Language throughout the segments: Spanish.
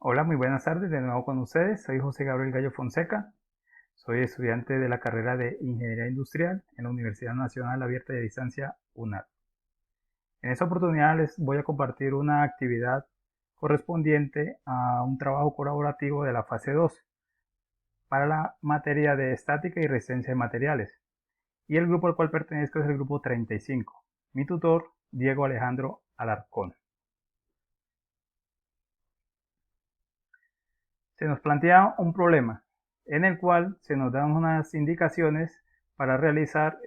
Hola, muy buenas tardes, de nuevo con ustedes. Soy José Gabriel Gallo Fonseca. Soy estudiante de la carrera de Ingeniería Industrial en la Universidad Nacional Abierta y a Distancia UNAD. En esta oportunidad les voy a compartir una actividad correspondiente a un trabajo colaborativo de la fase 2 para la materia de estática y resistencia de materiales. Y el grupo al cual pertenezco es el grupo 35. Mi tutor, Diego Alejandro Alarcón. Se nos plantea un problema en el cual se nos dan unas indicaciones para realizar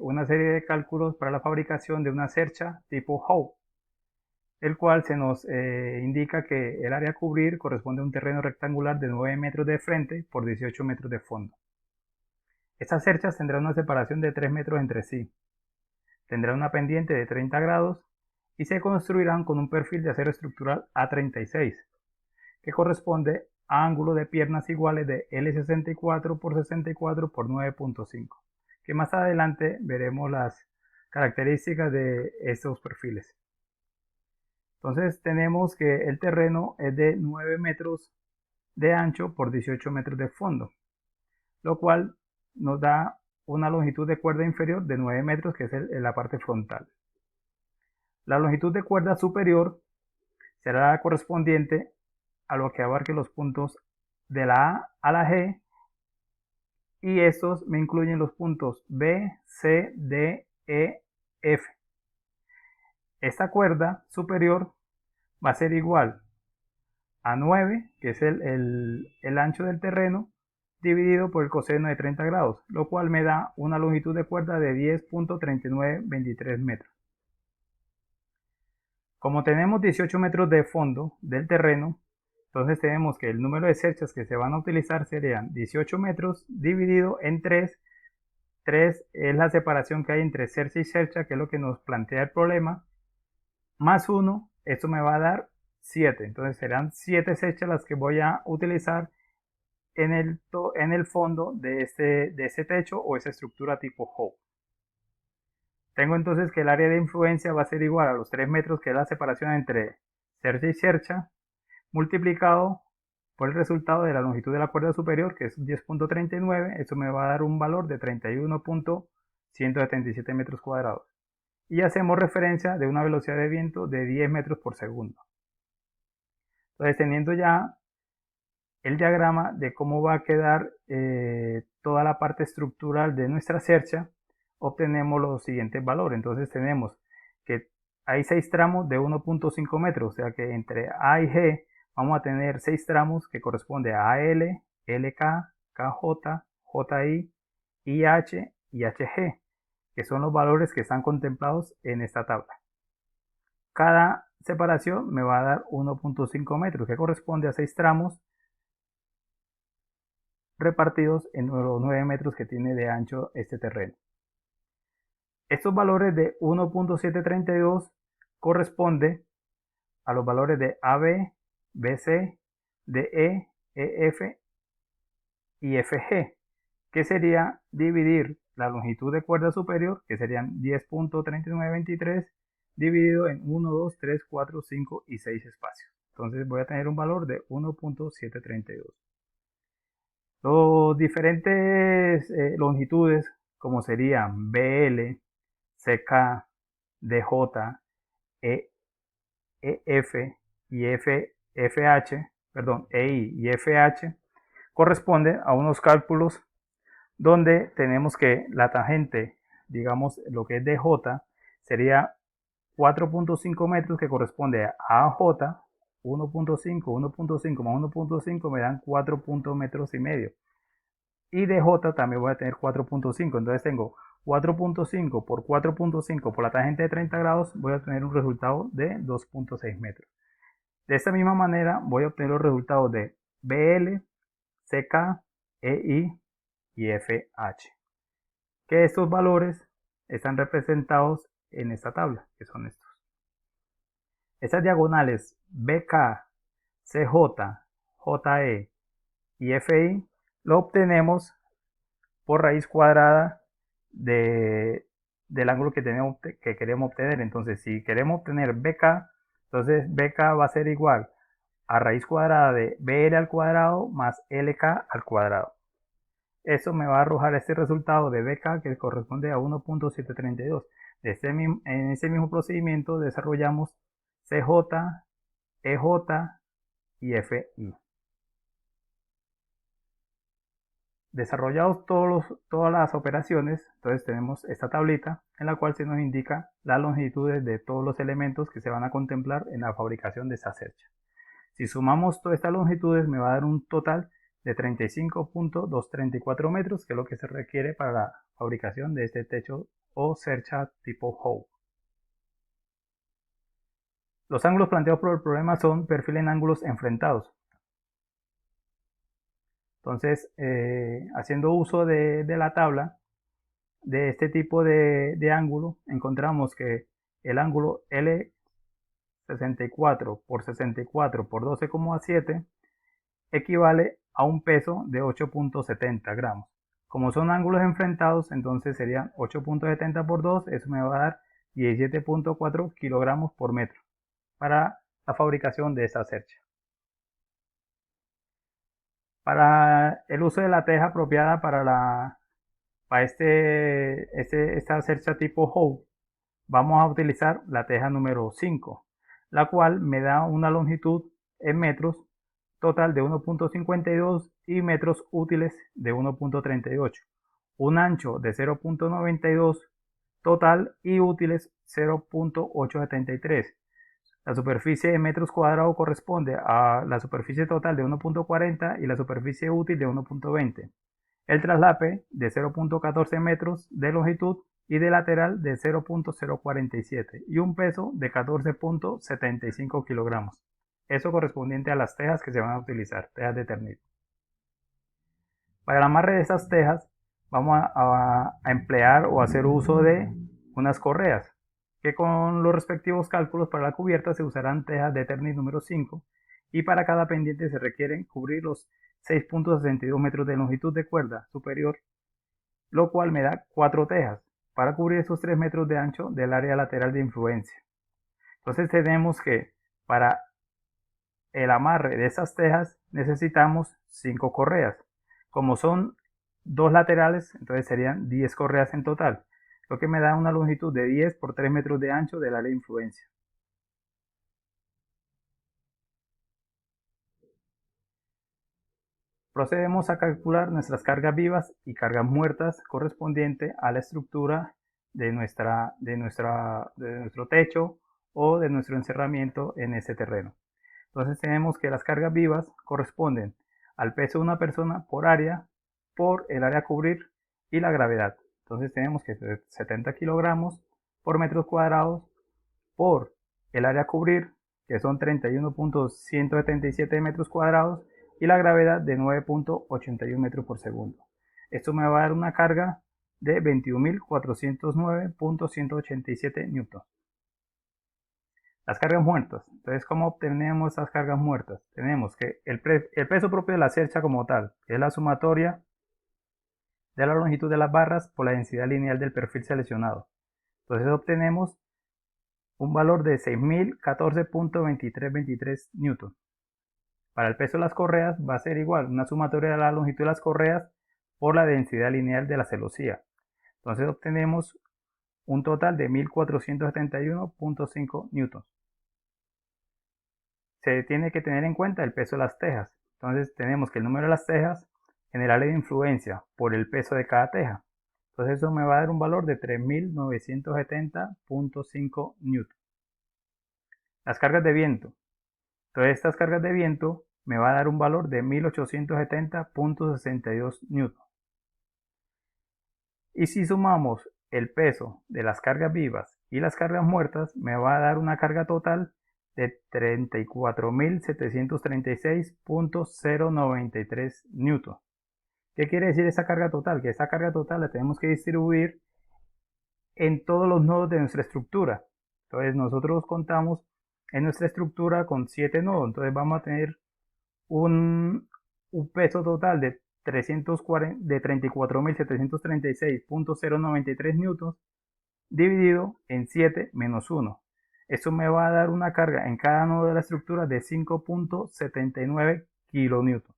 una serie de cálculos para la fabricación de una cercha tipo Howe, el cual se nos indica que el área a cubrir corresponde a un terreno rectangular de 9 metros de frente por 18 metros de fondo. Estas cerchas tendrán una separación de 3 metros entre sí, tendrán una pendiente de 30 grados y se construirán con un perfil de acero estructural A36, que corresponde a ángulo de piernas iguales de L64 por 64 por 9.5, que más adelante veremos las características de estos perfiles. Entonces tenemos que el terreno es de 9 metros de ancho por 18 metros de fondo, lo cual nos da una longitud de cuerda inferior de 9 metros, que es la parte frontal. La longitud de cuerda superior será la correspondiente a lo que abarque los puntos de la A a la G, y estos me incluyen los puntos B, C, D, E, F. Esta cuerda superior va a ser igual a 9, que es el ancho del terreno, dividido por el coseno de 30 grados, lo cual me da una longitud de cuerda de 10.3923 metros. Como tenemos 18 metros de fondo del terreno, entonces tenemos que el número de cerchas que se van a utilizar serían 18 metros dividido en 3. 3 es la separación que hay entre cercha y cercha, que es lo que nos plantea el problema, más 1, esto me va a dar 7. Entonces serán 7 cerchas las que voy a utilizar en el fondo de este techo o esa estructura tipo Howe. Tengo entonces que el área de influencia va a ser igual a los 3 metros, que es la separación entre cercha y cercha, multiplicado por el resultado de la longitud de la cuerda superior, que es 10.39, eso me va a dar un valor de 31.177 metros cuadrados. Y hacemos referencia de una velocidad de viento de 10 metros por segundo. Entonces, teniendo ya el diagrama de cómo va a quedar toda la parte estructural de nuestra cercha, obtenemos los siguientes valores. Entonces tenemos que hay 6 tramos de 1.5 metros, o sea que entre A y G vamos a tener 6 tramos que corresponde a AL, LK, KJ, JI, IH y HG, que son los valores que están contemplados en esta tabla. Cada separación me va a dar 1.5 metros, que corresponde a 6 tramos repartidos en los 9 metros que tiene de ancho este terreno. Estos valores de 1.732 corresponde a los valores de AB, BC, DE, EF y FG, que sería dividir la longitud de cuerda superior, que serían 10.3923, dividido en 1, 2, 3, 4, 5 y 6 espacios. Entonces voy a tener un valor de 1.732. Los diferentes longitudes, como serían BL, CK, DJ, EF y FH, perdón, EI y FH, corresponden a unos cálculos donde tenemos que la tangente, digamos lo que es DJ, sería 4.5 metros, que corresponde a AJ, 1.5, 1.5 más 1.5 me dan 4 metros y medio. Y de J también voy a tener 4.5, entonces tengo 4.5 por 4.5 por la tangente de 30 grados, voy a obtener un resultado de 2.6 metros. De esta misma manera voy a obtener los resultados de BL, CK, EI y FH, que estos valores están representados en esta tabla, que son estos. Estas diagonales BK, CJ, JE y FI lo obtenemos por raíz cuadrada del ángulo que queremos obtener. Entonces, si queremos obtener BK, entonces BK va a ser igual a raíz cuadrada de BL al cuadrado más LK al cuadrado. Eso me va a arrojar este resultado de BK que corresponde a 1.732. En ese mismo procedimiento desarrollamos CJ, EJ y FI. Desarrollados todas las operaciones, entonces tenemos esta tablita en la cual se nos indica las longitudes de todos los elementos que se van a contemplar en la fabricación de esta cercha. Si sumamos todas estas longitudes me va a dar un total de 35.234 metros, que es lo que se requiere para la fabricación de este techo o cercha tipo Howe. Los ángulos planteados por el problema son perfil en ángulos enfrentados. Entonces, haciendo uso de la tabla de este tipo de ángulo, encontramos que el ángulo L64 por 64 por 12,7 equivale a un peso de 8.70 gramos. Como son ángulos enfrentados, entonces serían 8.70 por 2, eso me va a dar 17.4 kilogramos por metro para la fabricación de esa cercha. Para el uso de la teja apropiada para esta cercha tipo Howe, vamos a utilizar la teja número 5, la cual me da una longitud en metros total de 1.52 y metros útiles de 1.38, un ancho de 0.92 total y útiles 0.873. La superficie de metros cuadrados corresponde a la superficie total de 1.40 y la superficie útil de 1.20. El traslape de 0.14 metros de longitud y de lateral de 0.047 y un peso de 14.75 kilogramos. Eso correspondiente a las tejas que se van a utilizar, tejas de Ternit. Para el amarre de estas tejas vamos a emplear o hacer uso de unas correas, que con los respectivos cálculos para la cubierta se usarán tejas de Ternit número 5 y para cada pendiente se requieren cubrir los 6.62 metros de longitud de cuerda superior, lo cual me da 4 tejas para cubrir esos 3 metros de ancho del área lateral de influencia. Entonces tenemos que para el amarre de esas tejas necesitamos 5 correas. Como son 2 laterales, entonces serían 10 correas en total, lo que me da una longitud de 10 por 3 metros de ancho del área de influencia. Procedemos a calcular nuestras cargas vivas y cargas muertas correspondiente a la estructura de nuestro techo o de nuestro encerramiento en ese terreno. Entonces tenemos que las cargas vivas corresponden al peso de una persona por área, por el área a cubrir y la gravedad. Entonces tenemos que 70 kilogramos por metros cuadrados por el área a cubrir, que son 31.177 metros cuadrados, y la gravedad de 9.81 metros por segundo. Esto me va a dar una carga de 21.409.187 newton. Las cargas muertas. Entonces, ¿cómo obtenemos estas cargas muertas? Tenemos que el peso propio de la cercha como tal, que es la sumatoria de la longitud de las barras por la densidad lineal del perfil seleccionado. Entonces obtenemos un valor de 6.014.2323 newton. Para el peso de las correas va a ser igual, una sumatoria de la longitud de las correas por la densidad lineal de la celosía. Entonces obtenemos un total de 1.471.5 newtons. Se tiene que tener en cuenta el peso de las tejas. Entonces tenemos que el número de las tejas en el área de influencia por el peso de cada teja. Entonces eso me va a dar un valor de 3.970.5 newtons. Las cargas de viento. Entonces estas cargas de viento me va a dar un valor de 1870.62 newton. Y si sumamos el peso de las cargas vivas y las cargas muertas, me va a dar una carga total de 34.736.093 newton. ¿Qué quiere decir esa carga total? Que esa carga total la tenemos que distribuir en todos los nodos de nuestra estructura. Entonces nosotros contamos en nuestra estructura con 7 nodos, entonces vamos a tener un peso total de 34.736.093 newtons dividido en 7 menos 1. Esto me va a dar una carga en cada nodo de la estructura de 5.79 kilonewtons.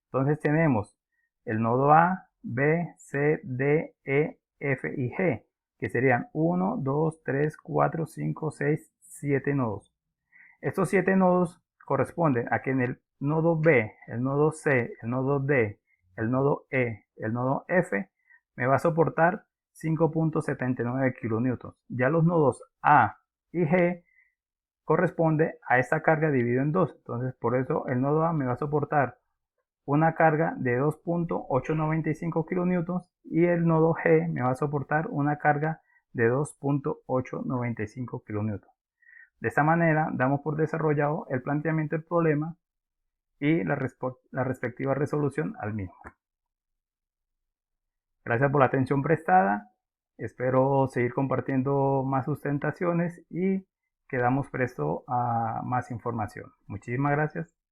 Entonces tenemos el nodo A, B, C, D, E, F y G, que serían 1, 2, 3, 4, 5, 6, 7 nodos. Estos 7 nodos corresponden a que en el nodo B, el nodo C, el nodo D, el nodo E, el nodo F, me va a soportar 5.79 kilonewtons. Ya los nodos A y G corresponde a esta carga dividido en 2. Entonces, por eso el nodo A me va a soportar una carga de 2.895 kilonewtons y el nodo G me va a soportar una carga de 2.895 kilonewtons. De esta manera damos por desarrollado el planteamiento del problema y la respectiva resolución al mismo. Gracias por la atención prestada. Espero seguir compartiendo más sustentaciones y quedamos presto a más información. Muchísimas gracias.